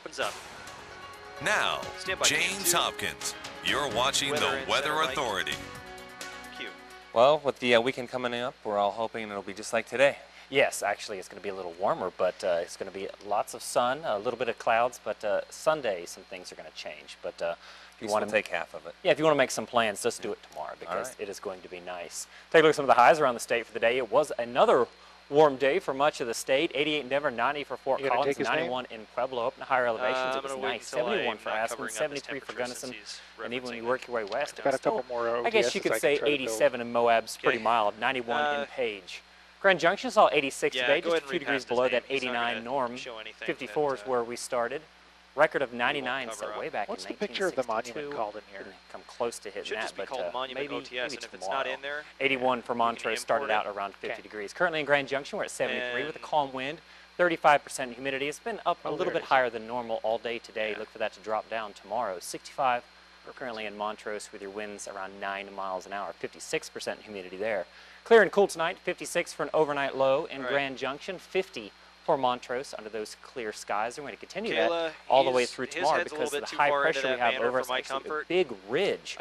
opens up. Now, Standby James Cam 2. Hopkins. You're watching Weather the and Weather center Authority. Q. Well, with the weekend coming up, we're all hoping it'll be just like today. Yes, actually it's going to be a little warmer, but it's going to be lots of sun, a little bit of clouds, but Sunday some things are going to change. But if you want to take half of it. Yeah, if you want to make some plans, just do it tomorrow because right. it is going to be nice. Take a look at some of the highs around the state for the day. It was another warm day for much of the state. 88 in Denver, 90 for Fort Collins, 91 in Pueblo. Up in higher elevations, it was nice. 71 for Aspen, 73 for Gunnison, and even when you work your way west, got a couple more I guess you could say 87 in Moab's pretty mild. 91 in Page. Grand Junction saw 86 today, just a few degrees below that 89 norm. 54 is where we started. Record of 99, so way back What's in 1962. the picture of the monument called in here? Didn't come close to hitting Should that, just be but called Monument maybe, OTS, maybe and if tomorrow. it's not in there, 81 for Montrose started out around 50 degrees. Currently in Grand Junction, we're at 73 with a calm wind, 35% humidity. It's been up a little bit higher than normal all day today. Look for that to drop down tomorrow. 65 currently in Montrose with your winds around 9 miles an hour, 56% humidity there. Clear and cool tonight, 56 for an overnight low in Grand Junction, 50 for Montrose under those clear skies. We're going to continue that all the way through tomorrow because of the high pressure we have over us. Actually, a big ridge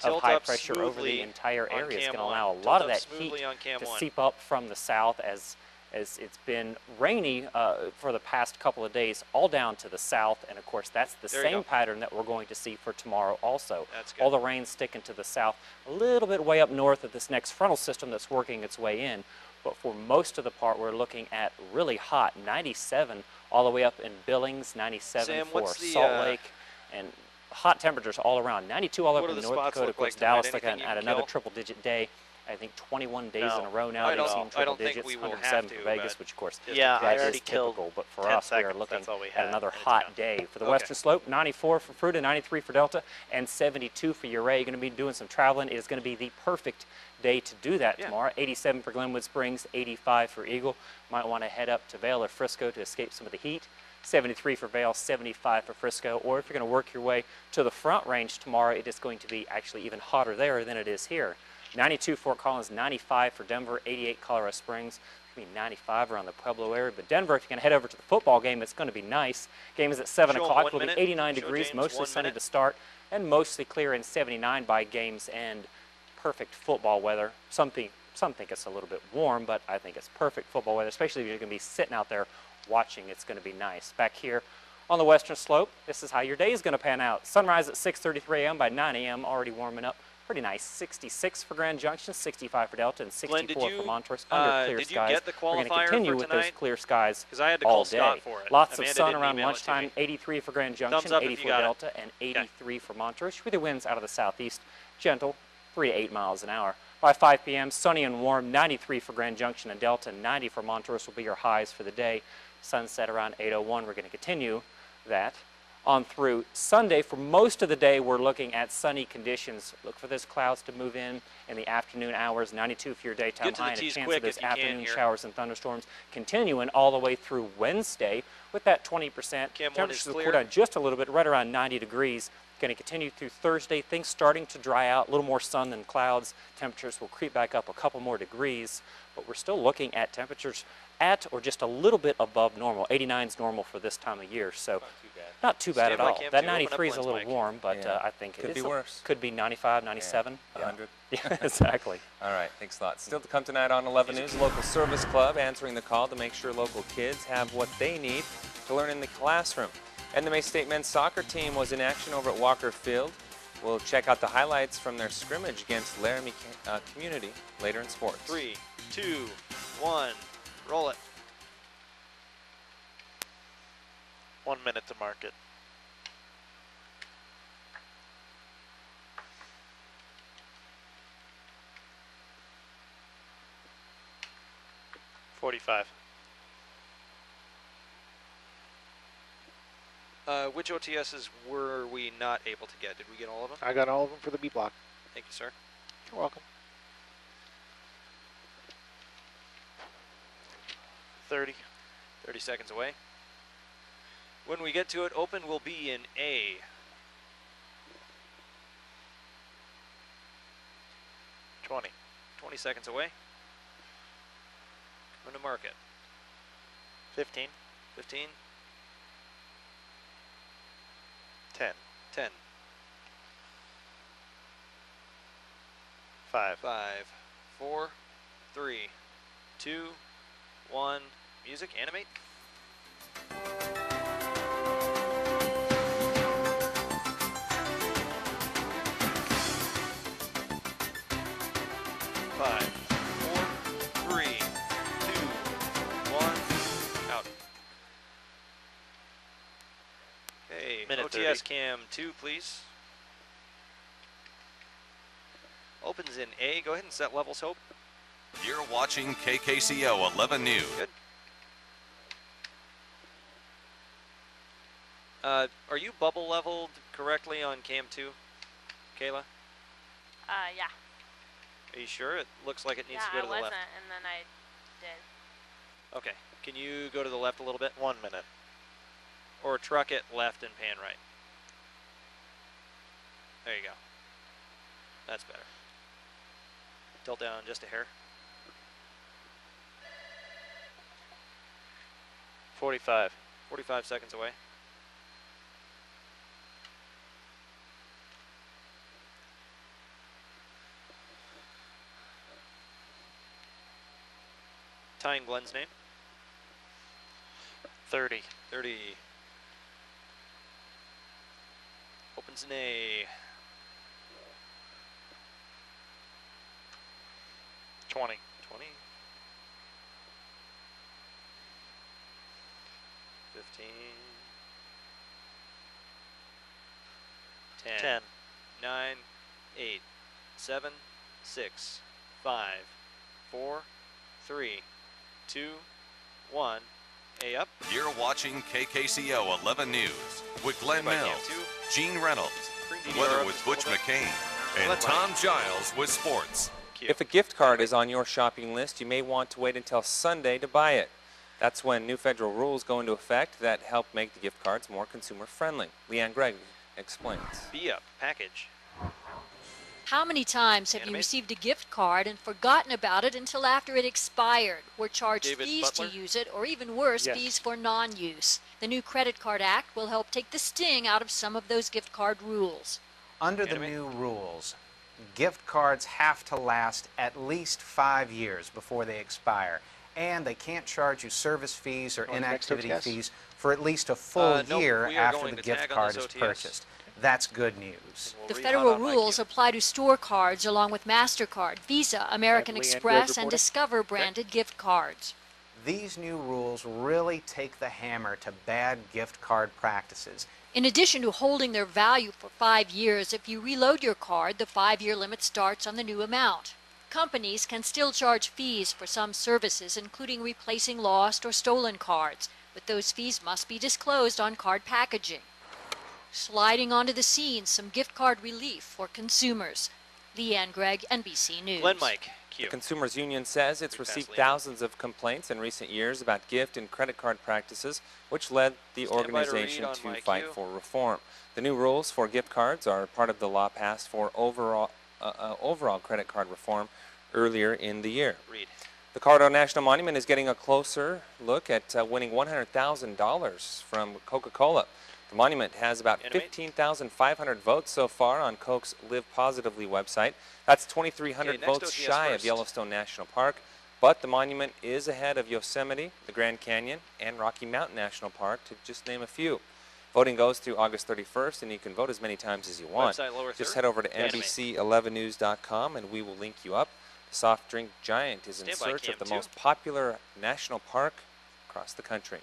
of high pressure over the entire area is going to allow a lot of that heat to seep up from the south as it's been rainy for the past couple of days all down to the south, and of course that's the same pattern that we're going to see for tomorrow also. All the rain sticking to the south, a little bit way up north of this next frontal system that's working its way in, but for most of the part we're looking at really hot, 97 all the way up in Billings, 97 for Salt Lake, and hot temperatures all around, 92 all up in North Dakota. Of course, Dallas looking at another triple-digit day. I think 21 days in a row now they've seen triple digits, 107 for Vegas, which of course that is typical, but for us we are looking at another hot day. For the Western Slope, 94 for Fruita, 93 for Delta, and 72 for Ouray. You're going to be doing some traveling. It is going to be the perfect day to do that tomorrow. 87 for Glenwood Springs, 85 for Eagle. Might want to head up to Vail or Frisco to escape some of the heat. 73 for Vail, 75 for Frisco, or if you're going to work your way to the Front Range tomorrow, it is going to be actually even hotter there than it is here. 92 Fort Collins, 95 for Denver, 88 Colorado Springs, maybe 95 around the Pueblo area. But Denver, if you're going to head over to the football game, it's going to be nice. Game is at 7 o'clock. It'll be 89 degrees, mostly sunny to start, and mostly clear and 79 by game's end. Perfect football weather. Some think it's a little bit warm, but I think it's perfect football weather, especially if you're going to be sitting out there watching. It's going to be nice. Back here on the Western Slope, this is how your day is going to pan out. Sunrise at 6:33 a.m. by 9 a.m. already warming up. Pretty nice. 66 for Grand Junction, 65 for Delta, and 64 for Montrose under clear skies. We're going to continue with those clear skies all day. Lots of sun around lunchtime. 83 for Grand Junction, 80 for Delta, and 83 for Montrose. With the winds out of the southeast, gentle, 3 to 8 miles an hour. By 5 p.m., sunny and warm. 93 for Grand Junction and Delta, 90 for Montrose will be your highs for the day. Sunset around 8:01. We're going to continue that on through Sunday. For most of the day, we're looking at sunny conditions. Look for those clouds to move in the afternoon hours. 92 for your daytime high, and a chance of those afternoon showers and thunderstorms continuing all the way through Wednesday with that 20%. Temperatures will cool down just a little bit, right around 90 degrees. Going to continue through Thursday. Things starting to dry out, a little more sun than clouds. Temperatures will creep back up a couple more degrees, but we're still looking at temperatures at or just a little bit above normal. 89 is normal for this time of year, so not too bad at all. That 93 is a little warm, but I think it could be worse. Could be 95, 97. 100. Yeah, exactly. All right, thanks a lot. Still to come tonight on 11 News, Local Service Club answering the call to make sure local kids have what they need to learn in the classroom. And the May State men's soccer team was in action over at Walker Field. We'll check out the highlights from their scrimmage against Laramie Community later in sports. 3, 2, 1, roll it. 1 minute to mark it. $45. Which OTSs were we not able to get? Did we get all of them? I got all of them for the B block. Thank you, sir. You're welcome. 30. 30 seconds away. When we get to it, open will be in A. 20. 20 seconds away. I'm going to mark it. 15. 15. 10. 10. 5. 5, 4, 3, 2, 1. Music, animate. Five, 4, 3, 2, 1. Out. Okay, Minute OTS 30. cam 2, please. Opens in A. Go ahead and set levels, Hope. You're watching KKCO 11 News. Good. Are you bubble leveled correctly on cam 2, Kayla? Yeah. Are you sure? It looks like it needs to go to the I left. wasn't, and then I did. Okay. Can you go to the left a little bit? 1 minute. Or truck it left and pan right. There you go. That's better. Tilt down just a hair. 45. 45 seconds away. Tying Glenn's name. 30. 30. Opens in A. 20. 20. 15. 10. 10. 9. 8. 7. 6. 5. 4. 3. 2. 1. A up. You're watching KKCO 11 News with Glenn By cam Mills, 2. Gene Reynolds, Bring DDR weather up with just a Butch little bit. McCain, and Glenn Tom Mike. Giles with sports. Cue. If a gift card is on your shopping list, you may want to wait until Sunday to buy it. That's when new federal rules go into effect that help make the gift cards more consumer friendly. Leanne Gregg explains. B up. Package. How many times have you Animate. received a gift card and forgotten about it until after it expired, or charged David fees Butler? to use it, or even worse, Yes. fees for non-use? The new Credit Card Act will help take the sting out of some of those gift card rules. Under the Anime? new rules, gift cards have to last at least 5 years before they expire, and they can't charge you service fees or Going next inactivity OTS? fees for at least a full Nope, year we are after going the to gift tag on card this is OTS. purchased. That's good news. We'll The read federal hot on my rules cue. apply to store cards along with MasterCard, Visa, American Leanne Gregg Express, and reporting. Discover branded gift cards. These new rules really take the hammer to bad gift card practices. In addition to holding their value for 5 years, if you reload your card, the 5-year limit starts on the new amount. Companies can still charge fees for some services, including replacing lost or stolen cards, but those fees must be disclosed on card packaging. Sliding onto the scene, some gift card relief for consumers. Leanne Gregg, NBC News. Glenn Mike. The Cue. Consumers Union says it's Pretty fast, received Leanne. thousands of complaints in recent years about gift and credit card practices, which led the Stand by to read organization on to my fight cue. for reform. The new rules for gift cards are part of the law passed for overall credit card reform earlier in the year. Read. The Colorado National Monument is getting a closer look at winning $100,000 from Coca-Cola. The monument has about Animate. 15,500 votes so far on Coke's Live Positively website. That's 2,300 Okay, next votes OTS shy of first. Yellowstone National Park, but the monument is ahead of Yosemite, the Grand Canyon, and Rocky Mountain National Park, to just name a few. Voting goes through August 31st, and you can vote as many times as you want. Website lower Just third. head over to Animate. NBC11news.com, and we will link you up. The soft drink giant is in Stand by, search Cam of the 2. most popular national park across the country.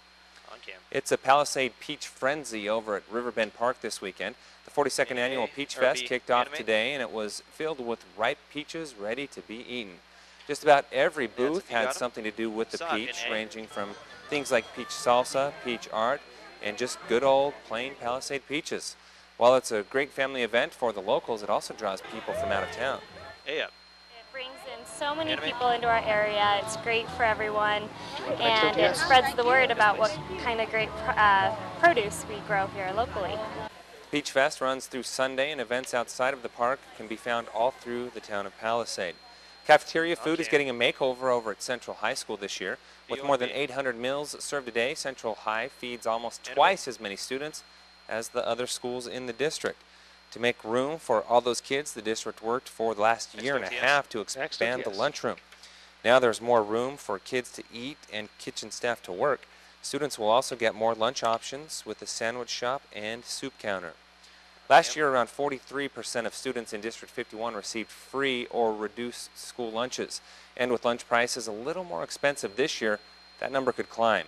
On cam. It's a Palisade Peach Frenzy over at Riverbend Park this weekend. The 42nd annual Peach or Fest B, kicked off animate. today, and it was filled with ripe peaches ready to be eaten. Just about every That's booth if you got had 'em. something to do with the Sock in peach, A. ranging from things like peach salsa, peach art, and just good old plain Palisade peaches. While it's a great family event for the locals, it also draws people from out of town. A up. It brings in so many Animate. people into our area. It's great for everyone, Next and it OTS? spreads the word about what kind of great produce we grow here locally. Peach Fest runs through Sunday, and events outside of the park can be found all through the town of Palisade. Cafeteria food is Okay. getting a makeover over at Central High School this year. With more than BOB. 800 meals served a day, Central High feeds almost Animate. twice as many students as the other schools in the district. To make room for all those kids, the district worked for the last year and a half to expand the lunchroom. Now there's more room for kids to eat and kitchen staff to work. Students will also get more lunch options with a sandwich shop and soup counter. Last year, around 43% of students in District 51 received free or reduced school lunches. And with lunch prices a little more expensive this year, that number could climb.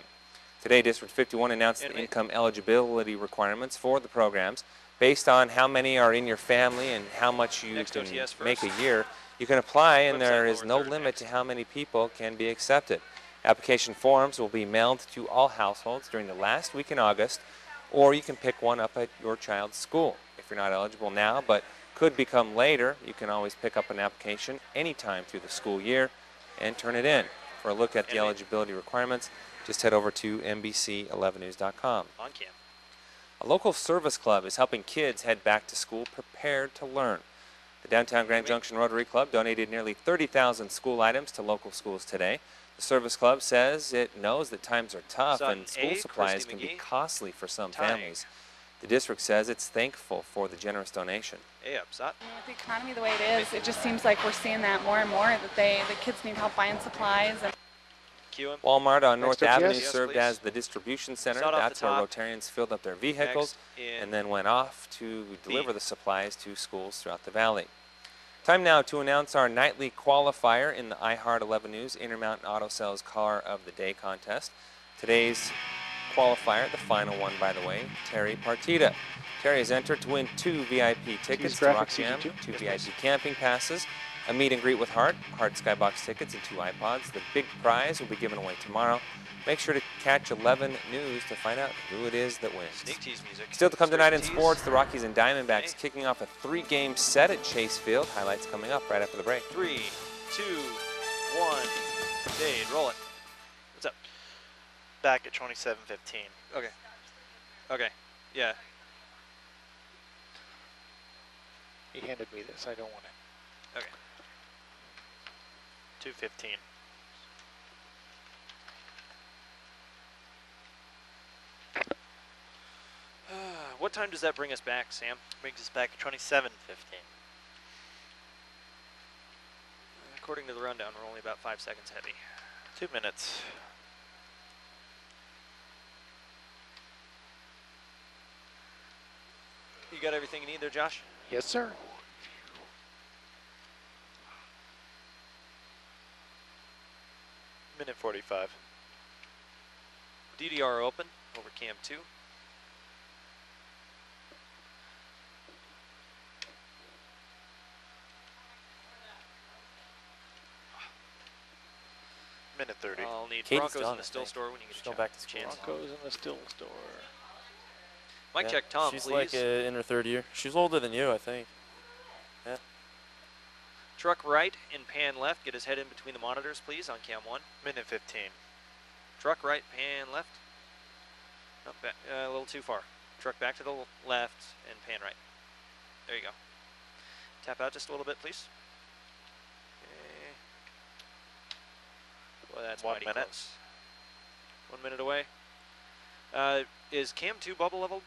Today, District 51 announced the income eligibility requirements for the programs. Based on how many are in your family and how much you can make a year, you can apply, and there is no limit to how many people can be accepted. Application forms will be mailed to all households during the last week in August, or you can pick one up at your child's school. If you're not eligible now but could become later, you can always pick up an application anytime through the school year and turn it in. For a look at the eligibility requirements, just head over to NBC11news.com. On cam. A local service club is helping kids head back to school prepared to learn. The Downtown Grand Junction Rotary Club donated nearly 30,000 school items to local schools today. The service club says it knows that times are tough and school supplies can be costly for some families. The district says it's thankful for the generous donation. Hey, Upsot. With the economy the way it is, it just seems like we're seeing that more and more, that the kids need help buying supplies. And Walmart on North Avenue Yes, served please. as the distribution center. Start off That's the where top. Rotarians filled up their vehicles Next and then went off to deliver the supplies to schools throughout the valley. Time now to announce our nightly qualifier in the iHeart 11 News Intermountain Auto Sales Car of the Day contest. Today's qualifier, the final one by the way, Terry Partita. Terry is entered to win 2 VIP tickets to Rock Jam, 2 VIP camping passes, a meet and greet with Hart Skybox tickets, and 2 iPods. The big prize will be given away tomorrow. Make sure to catch 11 News to find out who it is that wins. Sneak tease music. Still to come tonight in sports, the Rockies and Diamondbacks kicking off a 3-game set at Chase Field. Highlights coming up right after the break. 3, 2, 1. Dade, roll it. What's up? Back at 27-15. Okay. Okay. Yeah. He handed me this. I don't want it. Okay. 2:15. What time does that bring us back, Sam? Brings us back at 27:15. According to the rundown, we're only about 5 seconds heavy. 2 minutes. You got everything you need there, Josh? Yes, sir. Minute 45. DDR open over cam 2. Minute 30. I'll need Katie's Broncos done, in the I still think. store when you get She's a going back to chance. Broncos in the still store. Mic check, Tom, She's please. like in her 3rd year. She's older than you, I think. Yeah. Truck right and pan left. Get his head in between the monitors, please, on cam 1. Minute 15. Truck right, pan left. No, a little too far. Truck back to the left and pan right. There you go. Tap out just a little bit, please. Okay. Well, that's 1 mighty minute. close. 1 minute away. Is cam 2 bubble leveled?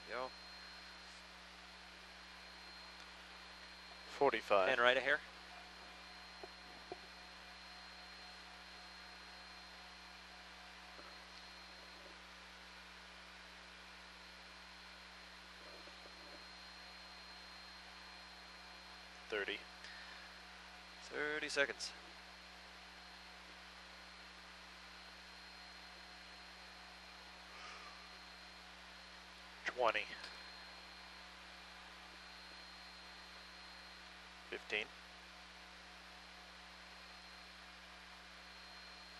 There you go. 45. Pan right a hair. $30. 30 seconds. $20. 15.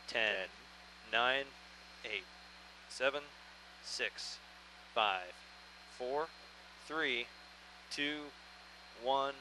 10. 9. 8. 7. 6. 5. 4. 3. 2. 1.